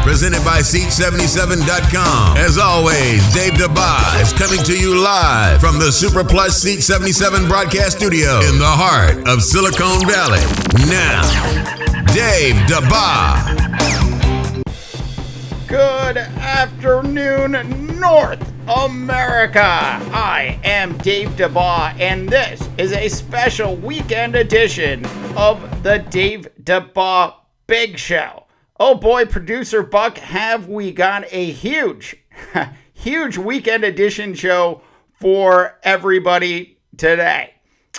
presented by Seat77.com. As always, Dave Dabbah is coming to you live from the Super Plus Seat 77 broadcast studio in the heart of Silicon Valley. Now, Dave Dabbah. Good afternoon, North America. I am Dave Dabbah, and this is a special weekend edition of the Dave Dabbah Big Show. Oh boy, Producer Buck, have we got a huge weekend edition show for everybody today.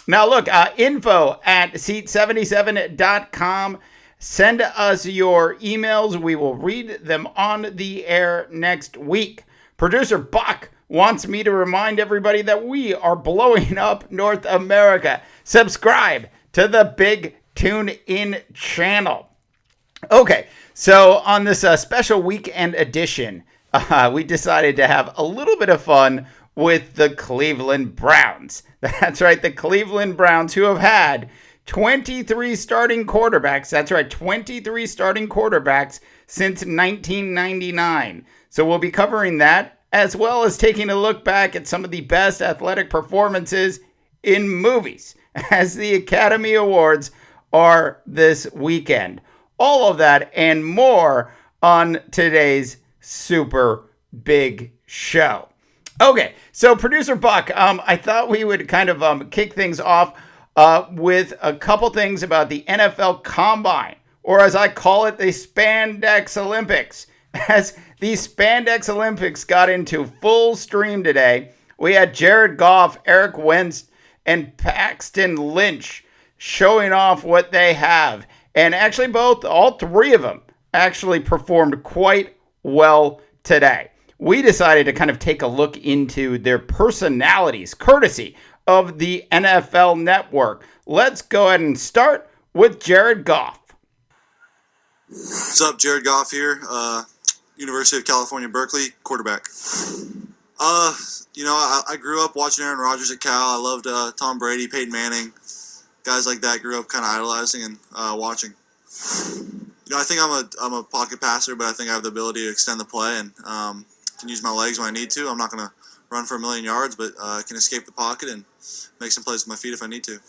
Now look, info at seat77.com. Send us your emails. We will read them on the air next week. Producer Buck wants me to remind everybody that we are blowing up North America. Subscribe to the Big Tune In channel. Okay, so on this special weekend edition, we decided to have a little bit of fun with the Cleveland Browns. That's right, the Cleveland Browns, who have had 23 starting quarterbacks. That's right, 23 starting quarterbacks since 1999. So we'll be covering that, as well as taking a look back at some of the best athletic performances in movies, as the Academy Awards are this weekend. All of that and more on today's super big show. Okay, so Producer Buck, I thought we would kind of kick things off with a couple things about the NFL Combine, or as I call it, the Spandex Olympics. As the Spandex Olympics got into full stream today, we had Jared Goff, Eric Wentz, and Paxton Lynch showing off what they have. And actually all three of them actually performed quite well today. We decided to kind of take a look into their personalities, courtesy of the NFL Network. Let's go ahead and start with Jared Goff. What's up, Jared Goff here, University of California, Berkeley, quarterback. I grew up watching Aaron Rodgers at Cal. I loved Tom Brady, Peyton Manning, guys like that. Grew up kind of idolizing and watching. I think I'm a pocket passer, but I think I have the ability to extend the play and can use my legs when I need to. I'm not going to run for a million yards, but I can escape the pocket and make some plays with my feet if I need to.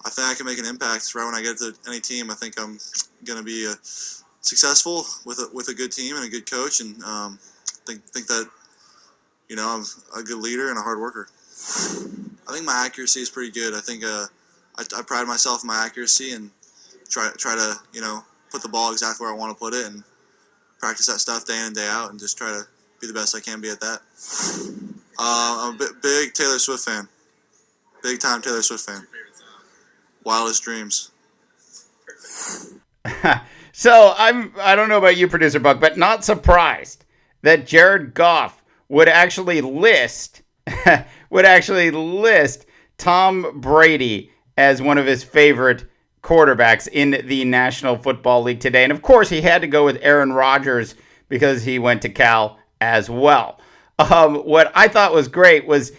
I think I can make an impact right when I get to any team. I think I'm going to be successful with a good team and a good coach, and think that I'm a good leader and a hard worker. I think my accuracy is pretty good. I think I pride myself in my accuracy and try to put the ball exactly where I want to put it and practice that stuff day in and day out and just try to be the best I can be at that. I'm a big Taylor Swift fan. Big time Taylor Swift fan. Wildest Dreams. So I don't know about you, Producer Buck, but not surprised that Jared Goff would actually list Tom Brady as one of his favorite quarterbacks in the National Football League today. And of course, he had to go with Aaron Rodgers because he went to Cal as well. What I thought was great was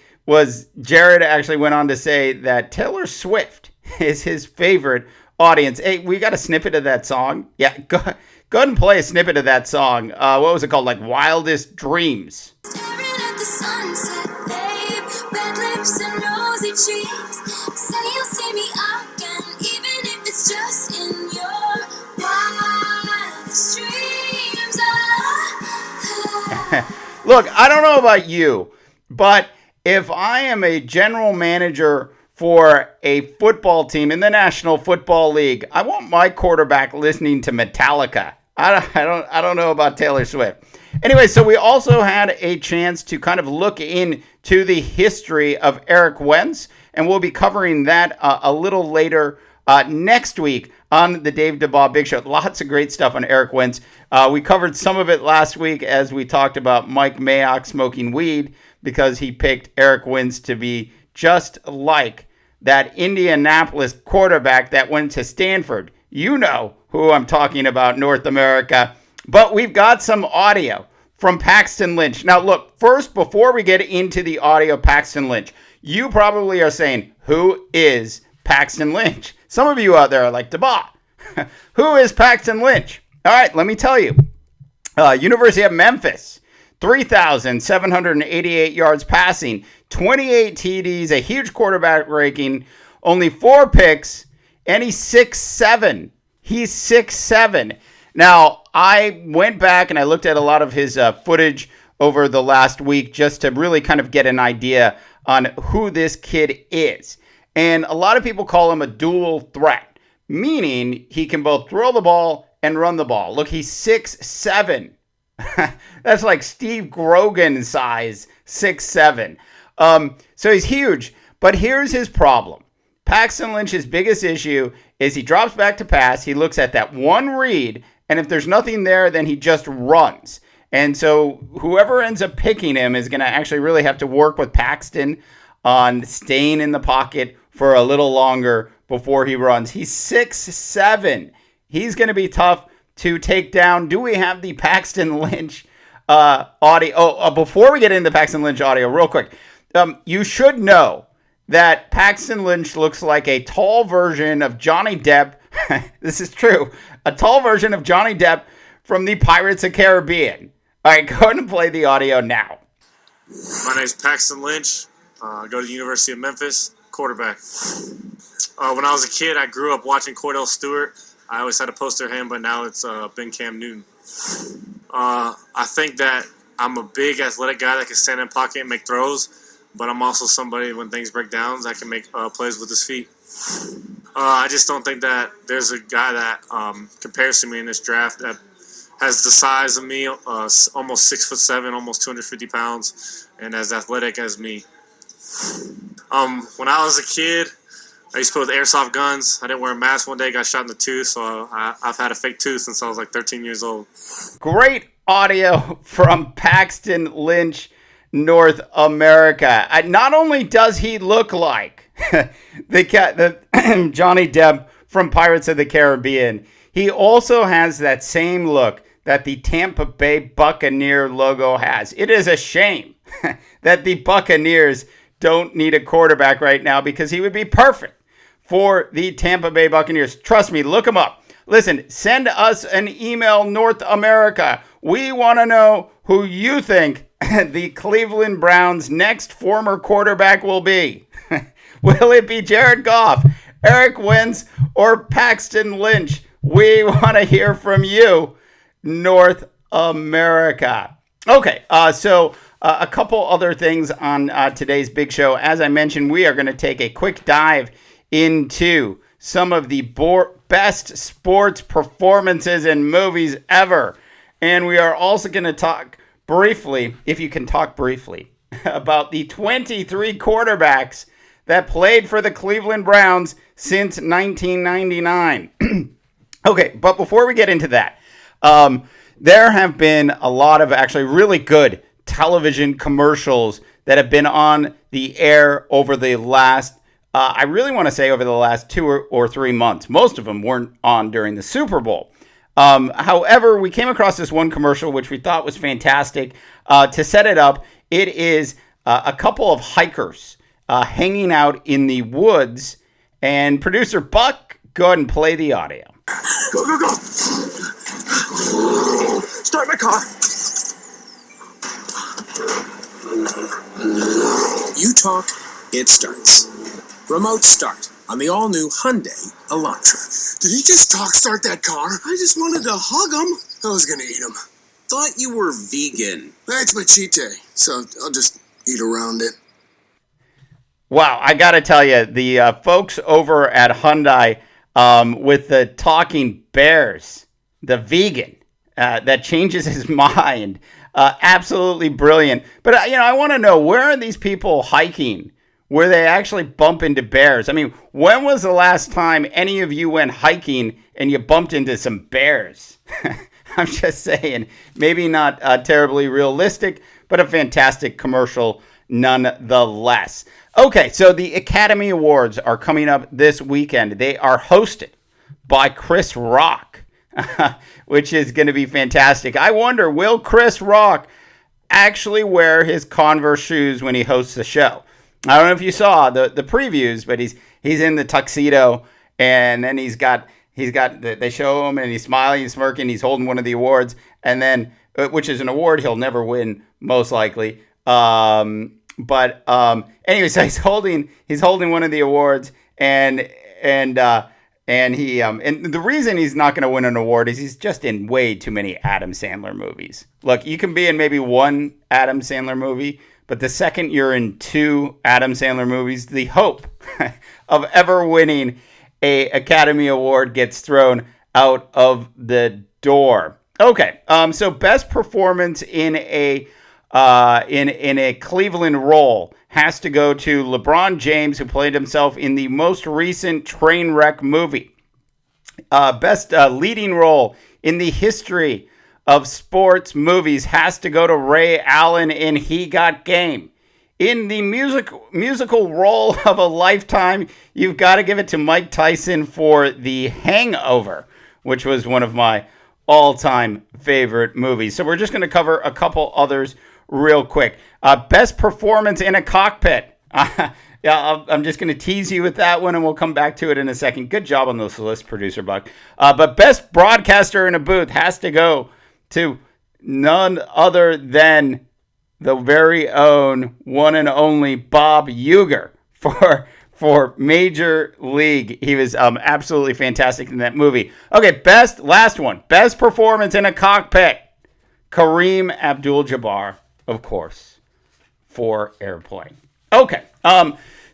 Jared actually went on to say that Taylor Swift is his favorite audience. Hey, we got a snippet of that song. Yeah, go ahead and play a snippet of that song. What was it called? Like Wildest Dreams. Staring at the sunset, babe. Red lips and rosy cheeks. Say you'll see me again, even if it's just in your wildest dreams. Look, I don't know about you, but if I am a general manager for a football team in the National Football League, I want my quarterback listening to Metallica. I don't know about Taylor Swift. Anyway, so we also had a chance to kind of look into the history of Eric Wentz, and we'll be covering that a little later next week on the Dave Dabbah Big Show. Lots of great stuff on Eric Wentz. We covered some of it last week as we talked about Mike Mayock smoking weed because he picked Eric Wentz to be just like that Indianapolis quarterback that went to Stanford. You know who I'm talking about, North America. But we've got some audio from Paxton Lynch. Now, look, first, before we get into the audio of Paxton Lynch, you probably are saying, who is Paxton Lynch? Some of you out there are like, Dabbah, who is Paxton Lynch? All right, let me tell you. University of Memphis, 3,788 yards passing, 28 TDs, a huge quarterback ranking, only 4 picks, and he's 6'7". He's 6'7". Now, I went back and I looked at a lot of his footage over the last week just to really kind of get an idea on who this kid is. And a lot of people call him a dual threat, meaning he can both throw the ball and run the ball. Look, he's 6'7". That's like Steve Grogan size, 6'7". So he's huge. But here's his problem. Paxton Lynch's biggest issue is he drops back to pass. He looks at that one read, and if there's nothing there, then he just runs. And so whoever ends up picking him is going to actually really have to work with Paxton on staying in the pocket for a little longer before he runs. He's 6'7". He's going to be tough to take down. Do we have the Paxton Lynch audio? Before we get into the Paxton Lynch audio, real quick, you should know that Paxton Lynch looks like a tall version of Johnny Depp. This is true. A tall version of Johnny Depp from the Pirates of the Caribbean. All right, go ahead and play the audio now. My name's Paxton Lynch. I go to the University of Memphis, quarterback. When I was a kid, I grew up watching Cordell Stewart. I always had a poster of him, but now it's been Cam Newton. I think that I'm a big athletic guy that can stand in pocket and make throws, but I'm also somebody, when things break down, that can make plays with his feet. I just don't think that there's a guy that compares to me in this draft that has the size of me, almost 6'7", almost 250 pounds, and as athletic as me. When I was a kid, I used to play with airsoft guns. I didn't wear a mask one day, got shot in the tooth, so I've had a fake tooth since I was like 13 years old. Great audio from Paxton Lynch, North America. Not only does he look like the Johnny Depp from Pirates of the Caribbean, he also has that same look that the Tampa Bay Buccaneer logo has. It is a shame that the Buccaneers don't need a quarterback right now, because he would be perfect for the Tampa Bay Buccaneers. Trust me, look him up. Listen, send us an email, North America. We want to know who you think the Cleveland Browns' next former quarterback will be. Will it be Jared Goff, Eric Wentz, or Paxton Lynch? We want to hear from you, North America. Okay, so a couple other things on today's big show. As I mentioned, we are going to take a quick dive into some of the best sports performances in movies ever. And we are also going to talk briefly, if you can talk briefly, about the 23 quarterbacks that played for the Cleveland Browns since 1999. Okay, but before we get into that, there have been a lot of actually really good television commercials that have been on the air over the last, I really want to say over the last 2 or 3 months. Most of them weren't on during the Super Bowl. However, we came across this one commercial, which we thought was fantastic. To set it up, it is a couple of hikers hanging out in the woods. And producer Buck, go ahead and play the audio. Go, go, go. Start my car. You talk, it starts. Remote start on the all-new Hyundai Elantra. Did he just talk start that car? I just wanted to hug him. I was gonna eat him. Thought you were vegan. That's my cheat day, so I'll just eat around it. Wow, I gotta tell you, the folks over at Hyundai with the talking bears, the vegan that changes his mind, absolutely brilliant. But I want to know, where are these people hiking where they actually bump into bears? I mean, when was the last time any of you went hiking and you bumped into some bears? I'm just saying, maybe not terribly realistic, but a fantastic commercial nonetheless. Okay, so the Academy Awards are coming up this weekend. They are hosted by Chris Rock, which is going to be fantastic. I wonder, will Chris Rock actually wear his Converse shoes when he hosts the show? I don't know if you saw the previews, but he's in the tuxedo, and then he's got they show him, and he's smiling, he's smirking, he's holding one of the awards, and then which is an award he'll never win, most likely. Anyway, so he's holding one of the awards, and the reason he's not going to win an award is he's just in way too many Adam Sandler movies. Look, you can be in maybe one Adam Sandler movie, but the second you're in 2 Adam Sandler movies, the hope of ever winning a Academy Award gets thrown out of the door. Okay, so best performance in a Cleveland role has to go to LeBron James, who played himself in the most recent Trainwreck movie. Best leading role in the history of sports movies has to go to Ray Allen in He Got Game. In the musical role of a lifetime, you've got to give it to Mike Tyson for The Hangover, which was one of my all-time favorite movies. So we're just going to cover a couple others real quick. Best performance in a cockpit. I'm just going to tease you with that one, and we'll come back to it in a second. Good job on this list, Producer Buck. But best broadcaster in a booth has to go to none other than the very own one and only Bob Uecker for Major League. He was absolutely fantastic in that movie. Okay, last one. Best performance in a cockpit. Kareem Abdul-Jabbar, of course, for Airplane. Okay,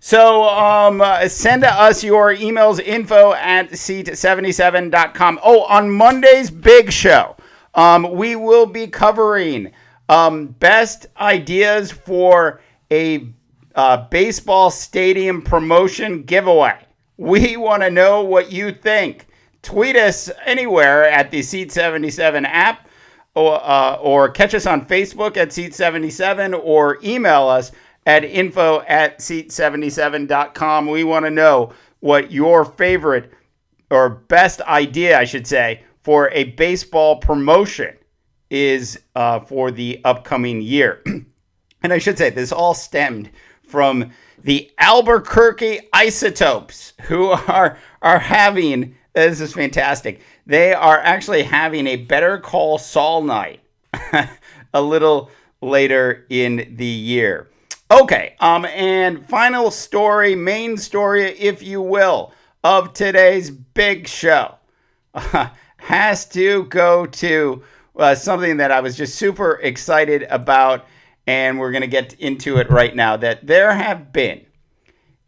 so send us your emails, info@seat77.com. Oh, on Monday's big show, we will be covering best ideas for a baseball stadium promotion giveaway. We want to know what you think. Tweet us anywhere at the Seat 77 app, or catch us on Facebook at Seat 77, or email us at info@seat77.com. We want to know what your favorite or best idea, I should say, for a baseball promotion is for the upcoming year. And I should say, this all stemmed from the Albuquerque Isotopes, who are having, this is fantastic, they are actually having a Better Call Saul night a little later in the year. Okay, and final story, main story, if you will, of today's big show has to go to something that I was just super excited about, and we're going to get into it right now, that there have been,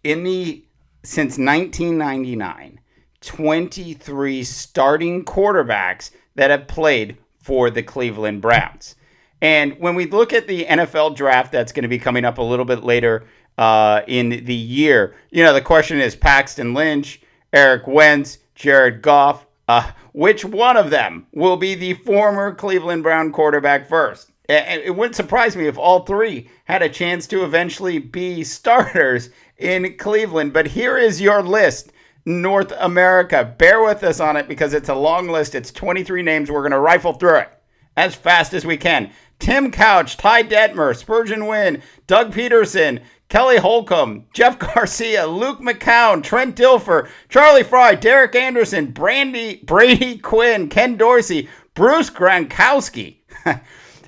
since 1999, 23 starting quarterbacks that have played for the Cleveland Browns. And when we look at the NFL draft that's going to be coming up a little bit later in the year, the question is Paxton Lynch, Eric Wentz, Jared Goff. Which one of them will be the former Cleveland Brown quarterback first? It wouldn't surprise me if all 3 had a chance to eventually be starters in Cleveland. But here is your list, North America. Bear with us on it because it's a long list. It's 23 names. We're going to rifle through it as fast as we can. Tim Couch, Ty Detmer, Spurgeon Wynn, Doug Peterson, Kelly Holcomb, Jeff Garcia, Luke McCown, Trent Dilfer, Charlie Fry, Derek Anderson, Brady Quinn, Ken Dorsey, Bruce Gronkowski,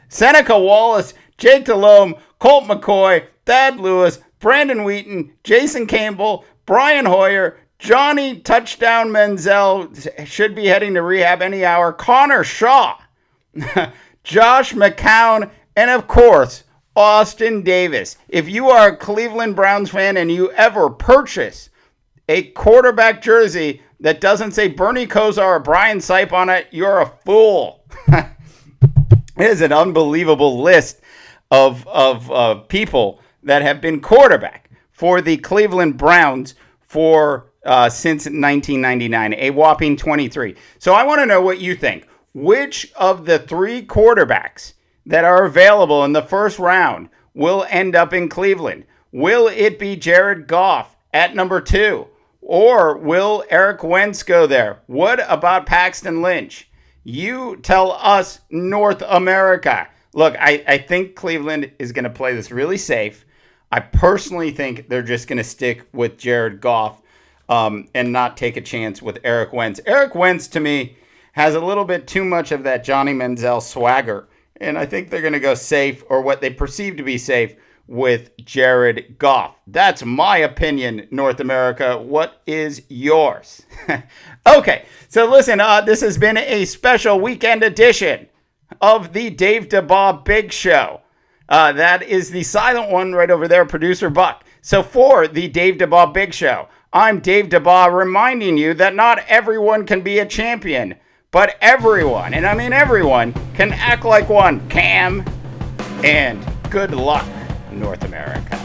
Seneca Wallace, Jake Delhomme, Colt McCoy, Thad Lewis, Brandon Wheaton, Jason Campbell, Brian Hoyer, Johnny Touchdown Menzel, should be heading to rehab any hour, Connor Shaw, Josh McCown, and of course, Austin Davis. If you are a Cleveland Browns fan and you ever purchase a quarterback jersey that doesn't say Bernie Kosar or Brian Sipe on it, you're a fool. It is an unbelievable list of people that have been quarterback for the Cleveland Browns for since 1999, a whopping 23. So I want to know what you think. Which of the 3 quarterbacks that are available in the first round will end up in Cleveland? Will it be Jared Goff at number 2? Or will Eric Wentz go there? What about Paxton Lynch? You tell us, North America. Look, I think Cleveland is going to play this really safe. I personally think they're just going to stick with Jared Goff and not take a chance with Eric Wentz. Eric Wentz, to me, has a little bit too much of that Johnny Manziel swagger And I think they're going to go safe, or what they perceive to be safe, with Jared Goff. That's my opinion, North America. What is yours? Okay, so listen, this has been a special weekend edition of the Dave Dabbah Big Show. That is the silent one right over there, producer Buck. So for the Dave Dabbah Big Show, I'm Dave Dabbah, reminding you that not everyone can be a champion, but everyone, and I mean everyone, can act like one. Cam, and good luck, North America.